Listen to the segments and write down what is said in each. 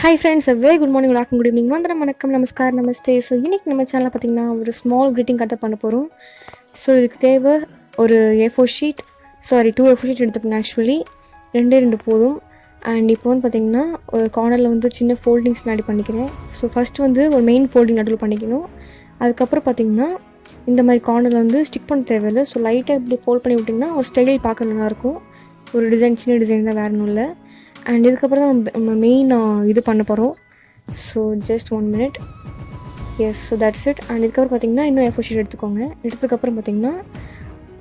Hi friends, a very good morning, good afternoon, good evening. Vandana vanakkam, namaskar, namaste. So இன்னைக்கு நம்ம சேனல்ல பார்த்தீங்கன்னா ஒரு ஸ்மால் greeting கார்டு பண்ண போகிறோம். ஸோ இதுக்கு தேவை ஒரு A4 sheet, sorry 2 A4 sheet எடுத்துக்கணும். ஆக்சுவலி ரெண்டு போதும். அண்ட் இப்போ வந்து பார்த்திங்கன்னா ஒரு கார்னரில் வந்து சின்ன ஃபோல்டிங்ஸ் நான் பண்ணிக்கிறேன். ஸோ ஃபஸ்ட்டு வந்து ஒரு மெயின் ஃபோல்டிங் நடுவில் பண்ணிக்கணும். அதுக்கப்புறம் பார்த்திங்கன்னா இந்த மாதிரி கார்னரில் வந்து ஸ்டிக் பண்ண தேவையில்லை. ஸோ லைட்டாக இப்படி ஃபோல்ட் பண்ணி விட்டிங்கன்னா ஒரு ஸ்டைல் பார்க்க நல்லாயிருக்கும். ஒரு டிசைன் சின்ன டிசைன் தான், வேறு ஒன்றும் இல்லை. அண்ட் இதுக்கப்புறம் தான் நம்ம மெயின் இது பண்ண போகிறோம். So just 1 minute. Yes, so that's it. And இதுக்கப்புறம் பார்த்திங்கன்னா இன்னும் A4 ஷீட் எடுத்துக்கோங்க. எடுத்ததுக்கப்புறம் பார்த்திங்கன்னா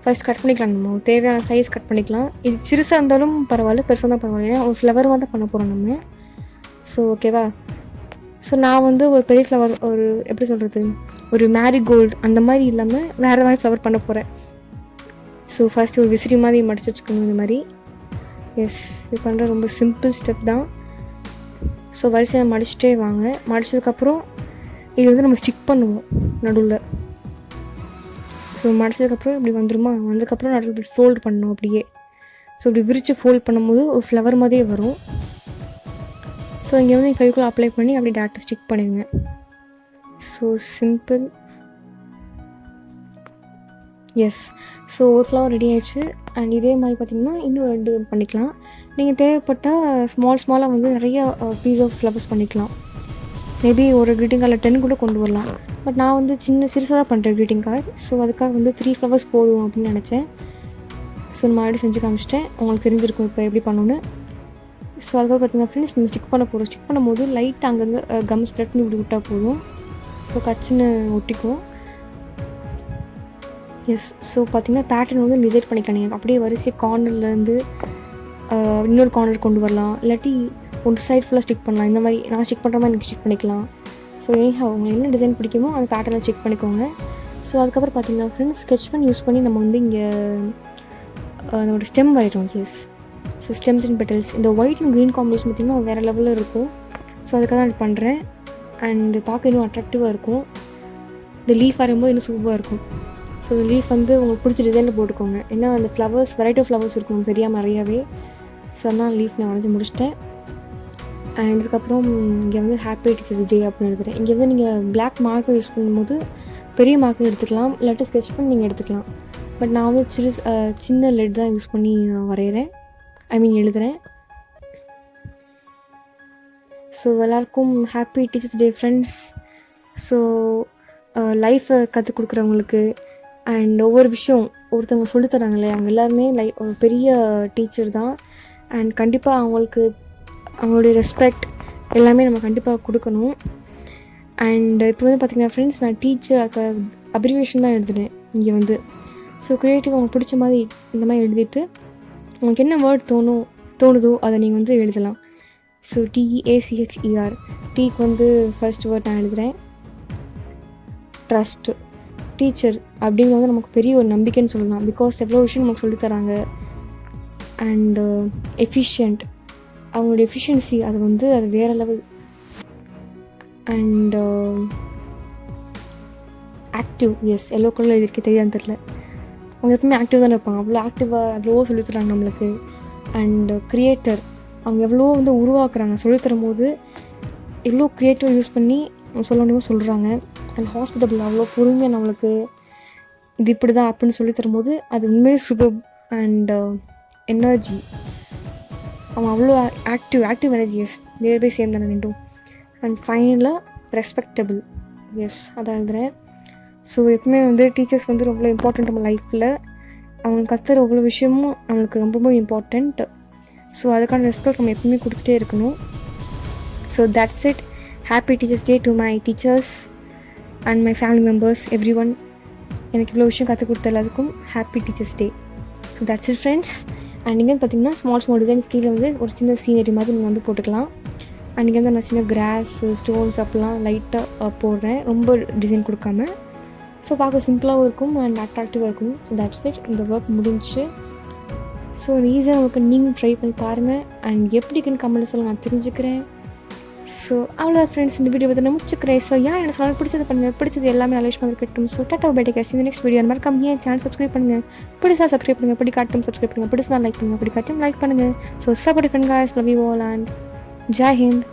ஃபஸ்ட் கட் பண்ணிக்கலாம். நம்ம தேவையான சைஸ் கட் பண்ணிக்கலாம். இது சிறுசாக இருந்தாலும் பரவாயில்ல, பெருசாக தான் பரவாயில்ல, ஏன்னா ஒரு ஃப்ளவராக தான் பண்ண போகிறோம் நம்ம. ஸோ ஓகேவா. ஸோ நான் வந்து ஒரு பெரிய ஃப்ளவர், ஒரு எப்படி சொல்கிறது, ஒரு மேரிகோல்டு அந்த மாதிரி இல்லாமல் வேறு மாதிரி ஃப்ளவர் பண்ண போகிறேன். ஸோ ஃபஸ்ட்டு ஒரு விசிறி மாதிரி மடித்து வச்சுக்கணும் இந்த மாதிரி. எஸ், இது பண்ணுற ரொம்ப சிம்பிள் ஸ்டெப் தான். ஸோ வரிசையாக மடிச்சுட்டே வாங்க. மடித்ததுக்கப்புறம் இது வந்து நம்ம ஸ்டிக் பண்ணுவோம் நடுவில். ஸோ மடித்ததுக்கப்புறம் இப்படி வந்துடுமா, வந்ததுக்கப்புறம் நடுவில் இப்படி ஃபோல்டு பண்ணணும் அப்படியே. ஸோ இப்படி விரித்து ஃபோல்ட் பண்ணும்போது ஒரு ஃப்ளவர் மாதிரியே வரும். ஸோ இங்கே வந்து ஃபெவிகால் அப்ளை பண்ணி அப்படி டேரக்டாக ஸ்டிக் பண்ணிடுங்க. So simple. எஸ், ஸோ ஒரு ஃப்ளவர் ரெடி ஆயிடுச்சு. அண்ட் இதே மாதிரி பார்த்திங்கன்னா இன்னும் 2 பண்ணிக்கலாம். நீங்கள் தேவைப்பட்டால் ஸ்மாலாக வந்து நிறைய பீஸ் ஆஃப் ஃப்ளவர்ஸ் பண்ணிக்கலாம். மேபி ஒரு க்ரீட்டிங் கார்டில் 10 கூட கொண்டு வரலாம். பட் நான் வந்து சிறுசாக தான் பண்ணுறேன் க்ரீட்டிங் கார்டு. ஸோ அதுக்காக வந்து 3 ஃப்ளவர்ஸ் போதும் அப்படின்னு நினச்சேன். ஸோ நான் மறுபடியும் செஞ்சு காமிச்சிட்டேன். உங்களுக்கு தெரிஞ்சிருக்கும் இப்போ எப்படி பண்ணணுன்னு. ஸோ அதுக்காக பார்த்திங்கன்னா ஃப்ரெண்ட்ஸ், நம்ம ஸ்டிக் பண்ண போகிறோம். ஸ்டிக் பண்ணும்போது லைட்டாக அங்கங்கே கம் ஸ்ப்ரெட் பண்ணி இப்படி விட்டால் போதும். ஸோ கச்சின்னு ஒட்டிக்கும். எஸ், ஸோ பார்த்திங்கன்னா பேட்டர்ன் வந்து டிசைட் பண்ணிக்கலாம். நீங்கள் அப்படியே வரிசை கார்னர்லேருந்து இன்னொரு கார்னர் கொண்டு வரலாம், இல்லாட்டி ஒரு சைட் ஃபுல்லாக ஸ்டிக் பண்ணலாம். இந்த மாதிரி நான் ஸ்டிக் பண்ணுற மாதிரி எனக்கு ஸ்டிக் பண்ணிக்கலாம். ஸோ உங்களுக்கு என்ன டிசைன் பிடிக்குமோ அந்த பேட்டர்னில் செக் பண்ணிக்கோங்க. ஸோ அதுக்கப்புறம் பார்த்திங்கன்னா ஃப்ரெண்ட்ஸ், ஸ்கெட்ச் பென் யூஸ் பண்ணி நம்ம வந்து இங்கே ஒரு ஸ்டெம் வரைகிறோம். Yes, so stems and petals. இந்த ஒயிட் அண்ட் க்ரீன் காம்பினேஷன் பார்த்திங்கன்னா வேறு லெவலில் இருக்கும். ஸோ அதுக்காக தான் பண்ணுறேன். அண்டு பார்க்க இன்னும் அட்ராக்டிவாக இருக்கும். இந்த லீஃப் வரையும்போது இன்னும் சூப்பராக இருக்கும். ஸோ லீஃப் வந்து உங்களுக்கு பிடிச்ச டிசைனில் போட்டுக்கோங்க. ஏன்னா அந்த ஃப்ளவர்ஸ் வெரைட்டி ஆஃப் ஃப்ளவர்ஸ் இருக்கும் தெரியாமல் நிறையாவே. ஸோ அதனால் லீஃப் நான் வரைஞ்சி முடிச்சிட்டேன். அண்ட் இதுக்கப்புறம் இங்கே வந்து ஹாப்பி டீச்சர்ஸ் டே அப்படின்னு எழுதுகிறேன். இங்கே வந்து நீங்கள் பிளாக் மார்க்கை யூஸ் பண்ணும்போது பெரிய மார்க்கை எடுத்துக்கலாம், இல்லாட்டி ஸ்கெட்ச் பண்ணி நீங்கள் எடுத்துக்கலாம். பட் நான் வந்து சின்ன லெட் தான் யூஸ் பண்ணி வரைகிறேன், எழுதுகிறேன். ஸோ எல்லாருக்கும் happy teachers day friends. So லைஃப்பை கற்றுக் கொடுக்குறவங்களுக்கு அண்ட் ஒவ்வொரு விஷயம் ஒருத்தவங்க சொல்லித்தராங்களே, அவங்க எல்லாருமே ஒரு பெரிய டீச்சர் தான். அண்ட் கண்டிப்பாக அவங்களுடைய ரெஸ்பெக்ட் எல்லாமே நம்ம கண்டிப்பாக கொடுக்கணும். அண்ட் இப்போ வந்து பார்த்திங்கன்னா ஃப்ரெண்ட்ஸ், நான் டீச்சர் அப்ரிவேஷன் தான் எழுதுனேன் இங்கே வந்து. ஸோ க்ரியேட்டிவ் உங்களுக்கு பிடிச்ச மாதிரி இந்த மாதிரி எழுதிட்டு உங்களுக்கு என்ன வேர்ட் தோணுதோ அதை நீங்கள் வந்து எழுதலாம். ஸோ TEACHER, டீக்கு வந்து ஃபர்ஸ்ட் வேர்ட் நான் எழுதுகிறேன். ட்ரஸ்ட்டு, டீச்சர் அப்படிங்கிறது நமக்கு பெரிய ஒரு நம்பிக்கைன்னு சொல்லலாம். பிகாஸ் எவ்வளோ விஷயம் நமக்கு சொல்லித்தராங்க. அண்டு எஃபிஷியன்ட், அவங்களுடைய எஃபிஷியன்சி அது வேறு level. And active, yes, yellow கலரில் எழுதியிருக்கே தெரியாதுன்னு தெரில. அவங்க எப்பவுமே ஆக்டிவ் தானே இருப்பாங்க. அவ்வளோ ஆக்டிவாக எவ்வளோ சொல்லித்தராங்க நம்மளுக்கு. அண்டு க்ரியேட்டர், அவங்க எவ்வளோ வந்து உருவாக்குறாங்க. சொல்லித்தரும் போது எவ்வளோ க்ரியேட்டிவ் யூஸ் பண்ணி சொல்லணுமோ சொல்கிறாங்க. அண்ட் ஹாஸ்பிட்டல் அவ்வளோ பொறுமையாக நம்மளுக்கு இது இப்படி தான் அப்படின்னு சொல்லி தரும்போது அது உண்மையிலே சூப்பர். அண்ட் எனர்ஜி, அவன் அவ்வளோ ஆக்டிவ் எனர்ஜி. எஸ், நேர்பை சேர்ந்தானே ரெண்டும். அண்ட் ஃபைனலாக ரெஸ்பெக்டபிள், எஸ், அதான் எழுதுகிறேன். ஸோ எப்பவுமே வந்து டீச்சர்ஸ் வந்து ரொம்ப இம்பார்ட்டண்ட் நம்ம லைஃப்பில். அவங்க கற்றுற ஒவ்வொரு விஷயமும் நம்மளுக்கு ரொம்ப இம்பார்ட்டண்ட். ஸோ அதுக்கான ரெஸ்பெக்ட் நம்ம எப்பவுமே கொடுத்துட்டே இருக்கணும். So that's it. Happy teachers day to my teachers and my family members, every one. எனக்கு இவ்வளோ விஷயம் கற்றுக் கொடுத்த எல்லாத்துக்கும் happy teachers day. So that's it friends. And இங்கே பார்த்திங்கன்னா ஸ்மால் டிசைன்ஸ் கீழே வந்து ஒரு சின்ன சீனரி மாதிரி நீங்கள் வந்து போட்டுக்கலாம். அண்ட் இங்கே வந்து நான் சின்ன கிராஸ், ஸ்டோன்ஸ் அப்படிலாம் லைட்டாக போடுறேன், ரொம்ப டிசைன் கொடுக்காம. ஸோ பார்க்க சிம்பிளாகவும் இருக்கும் அண்ட் அட்ராக்டிவாக இருக்கும். So that's it. இந்த ஒர்க் முடிஞ்சு. ஸோ ஈஸியாக உங்களுக்கு நீங்கள் ட்ரை பண்ணி பாருங்கள். அண்ட் எப்படி இருக்குன்னு கமெண்ட் சொல்ல நான் தெரிஞ்சுக்கிறேன். ஸோ அவ்வளோ ஃப்ரெண்ட்ஸ், இந்த வீடியோ பற்றி நான் முடிச்சுக்கிறேன். ஸோ என்ன சொன்னால் பிடிச்சது பண்ணுங்கள், பிடிச்சது எல்லாமே நல்ல விஷயமாக இருக்கட்டும். So tata bye take care. இந்த நெக்ஸ்ட் வீடியோ மறக்காம ஏன் சேனல் சப்ஸ்கிரைப் பண்ணுங்கள். பிடிச்சா சப்ஸ்கிரைப் பண்ணுங்கள், பிடிக்காட்டும் சப்ஸ்கிரைப் பண்ணுங்கள், பிடிச்சா லைக் பண்ணுங்கள், பிடிக்காட்டும் லைக் பண்ணுங்கள். So support friend guys, love you all and Jai Hind.